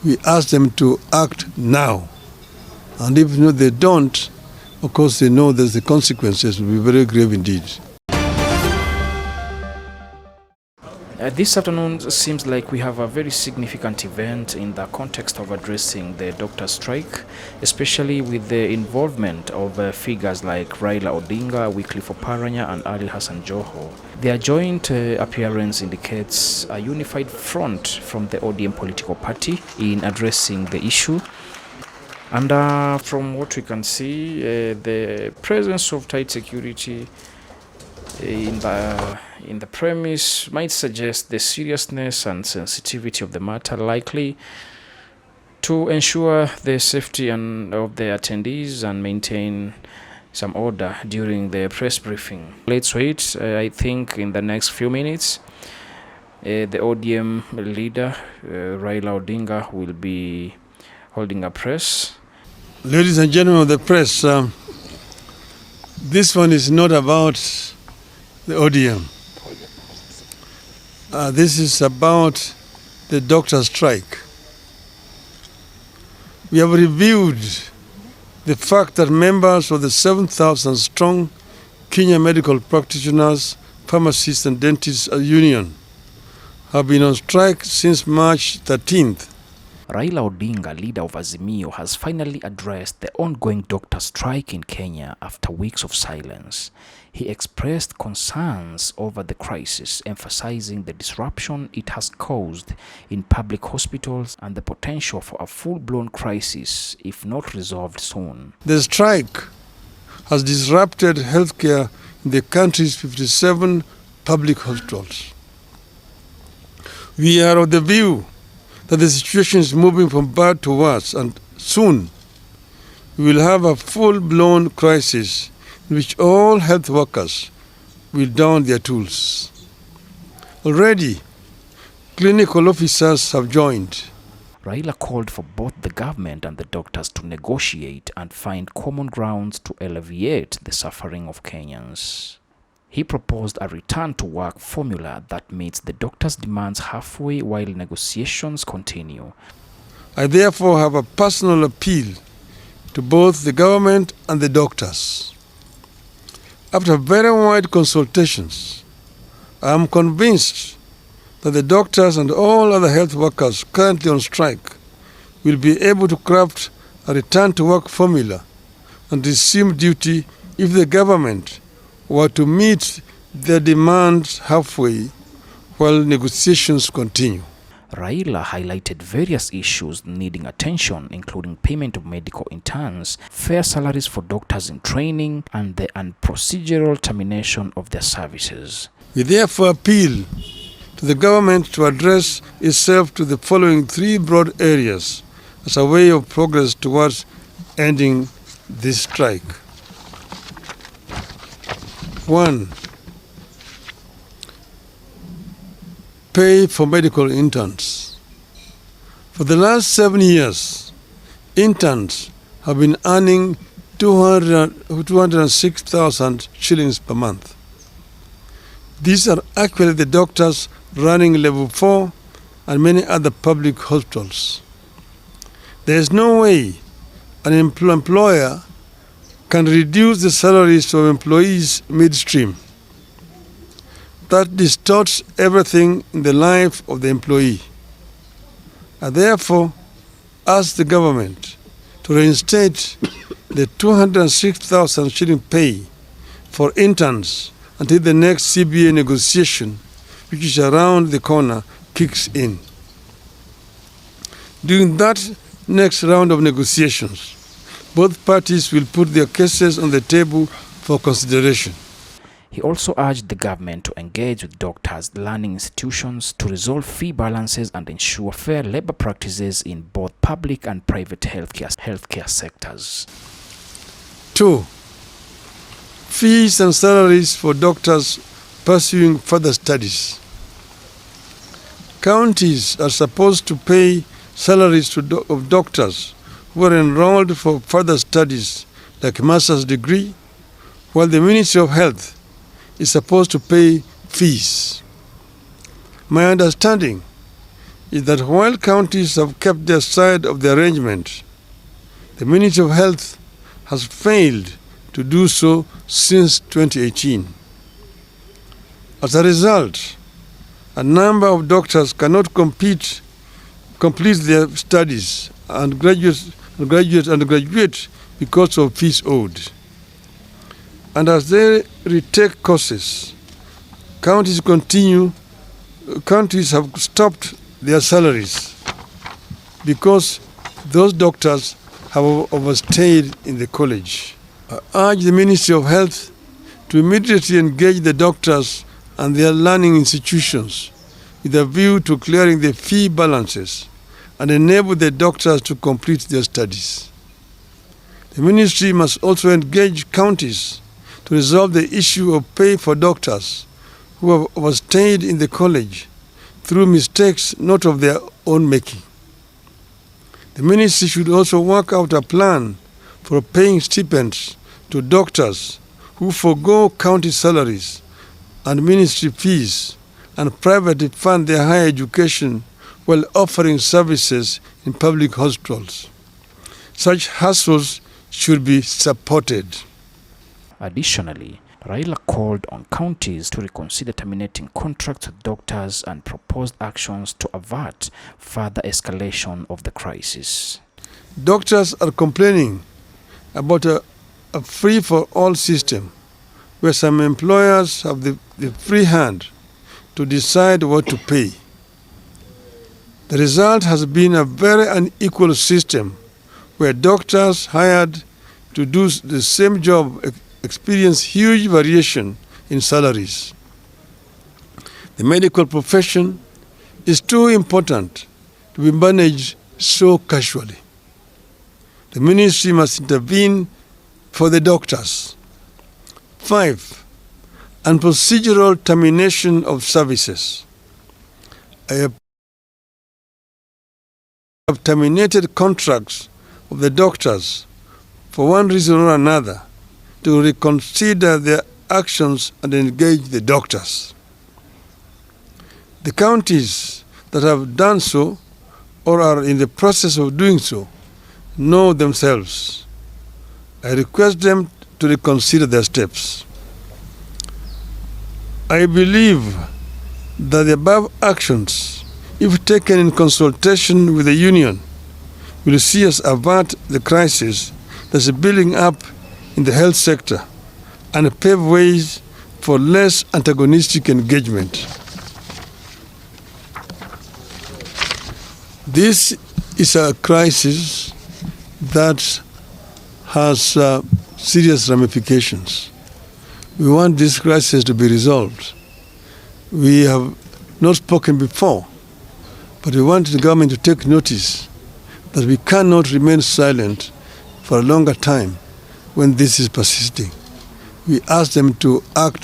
we ask them to act now. And if they don't, of course they know that the consequences will be very grave indeed. This afternoon seems like we have a very significant event in the context of addressing the doctor strike, especially with the involvement of figures like Raila Odinga, Wycliffe Oparanya and Ali Hassan Joho. Their joint appearance indicates a unified front from the ODM political party in addressing the issue. And from what we can see, the presence of tight security in the premise might suggest the seriousness and sensitivity of the matter, likely to ensure the safety of the attendees and maintain some order during the press briefing. Let's wait. I think in the next few minutes, the ODM leader, Raila Odinga, will be holding a press. Ladies and gentlemen of the press, this one is not about the ODM. This is about the doctor strike. We have reviewed the fact that members of the 7,000 strong Kenya Medical Practitioners, Pharmacists and Dentists Union have been on strike since March 13th. Raila Odinga, leader of Azimio, has finally addressed the ongoing doctor strike in Kenya after weeks of silence. He expressed concerns over the crisis, emphasizing the disruption it has caused in public hospitals and the potential for a full-blown crisis if not resolved soon. The strike has disrupted healthcare in the country's 57 public hospitals. We are of the view that the situation is moving from bad to worse, and soon we will have a full-blown crisis in which all health workers will don their tools. Already, clinical officers have joined. Raila called for both the government and the doctors to negotiate and find common grounds to alleviate the suffering of Kenyans. He proposed a return-to-work formula that meets the doctors' demands halfway while negotiations continue. I therefore have a personal appeal to both the government and the doctors. After very wide consultations, I am convinced that the doctors and all other health workers currently on strike will be able to craft a return-to-work formula and resume duty if the government were to meet their demands halfway while negotiations continue. Raila highlighted various issues needing attention, including payment of medical interns, fair salaries for doctors in training, and the procedural termination of their services. We therefore appeal to the government to address itself to the following three broad areas as a way of progress towards ending this strike. 1. Pay for medical interns. For the last 7 years, interns have been earning 206,000 shillings per month. These are actually the doctors running level 4 and many other public hospitals. There is no way an employer can reduce the salaries of employees midstream. That distorts everything in the life of the employee. I therefore ask the government to reinstate the 206,000 shilling pay for interns until the next CBA negotiation, which is around the corner, kicks in. During that next round of negotiations, both parties will put their cases on the table for consideration. He also urged the government to engage with doctors, learning institutions to resolve fee balances and ensure fair labor practices in both public and private healthcare sectors. 2. Fees and salaries for doctors pursuing further studies. Counties are supposed to pay salaries of doctors who are enrolled for further studies like master's degree, while the Ministry of Health is supposed to pay fees. My understanding is that while counties have kept their side of the arrangement, the Ministry of Health has failed to do so since 2018. As a result, a number of doctors cannot complete their studies and graduate because of fees owed. And as they retake courses, counties have stopped their salaries because those doctors have overstayed in the college. I urge the Ministry of Health to immediately engage the doctors and their learning institutions with a view to clearing the fee balances and enable the doctors to complete their studies. The ministry must also engage counties to resolve the issue of pay for doctors who have overstayed in the college through mistakes not of their own making. The ministry should also work out a plan for paying stipends to doctors who forego county salaries and ministry fees and privately fund their higher education while offering services in public hospitals. Such hustles should be supported. Additionally, Raila called on counties to reconsider terminating contracts with doctors and proposed actions to avert further escalation of the crisis. Doctors are complaining about a free-for-all system where some employers have the free hand to decide what to pay. The result has been a very unequal system where doctors hired to do the same job experience huge variation in salaries. The medical profession is too important to be managed so casually. The ministry must intervene for the doctors. 5. And procedural termination of services. I have terminated contracts of the doctors for one reason or another to reconsider their actions and engage the doctors. The counties that have done so or are in the process of doing so know themselves. I request them to reconsider their steps. I believe that the above actions, if taken in consultation with the union, will see us avert the crisis that's building up in the health sector and pave ways for less antagonistic engagement. This is a crisis that has serious ramifications. We want this crisis to be resolved. We have not spoken before, but we want the government to take notice that we cannot remain silent for a longer time when this is persisting. We ask them to act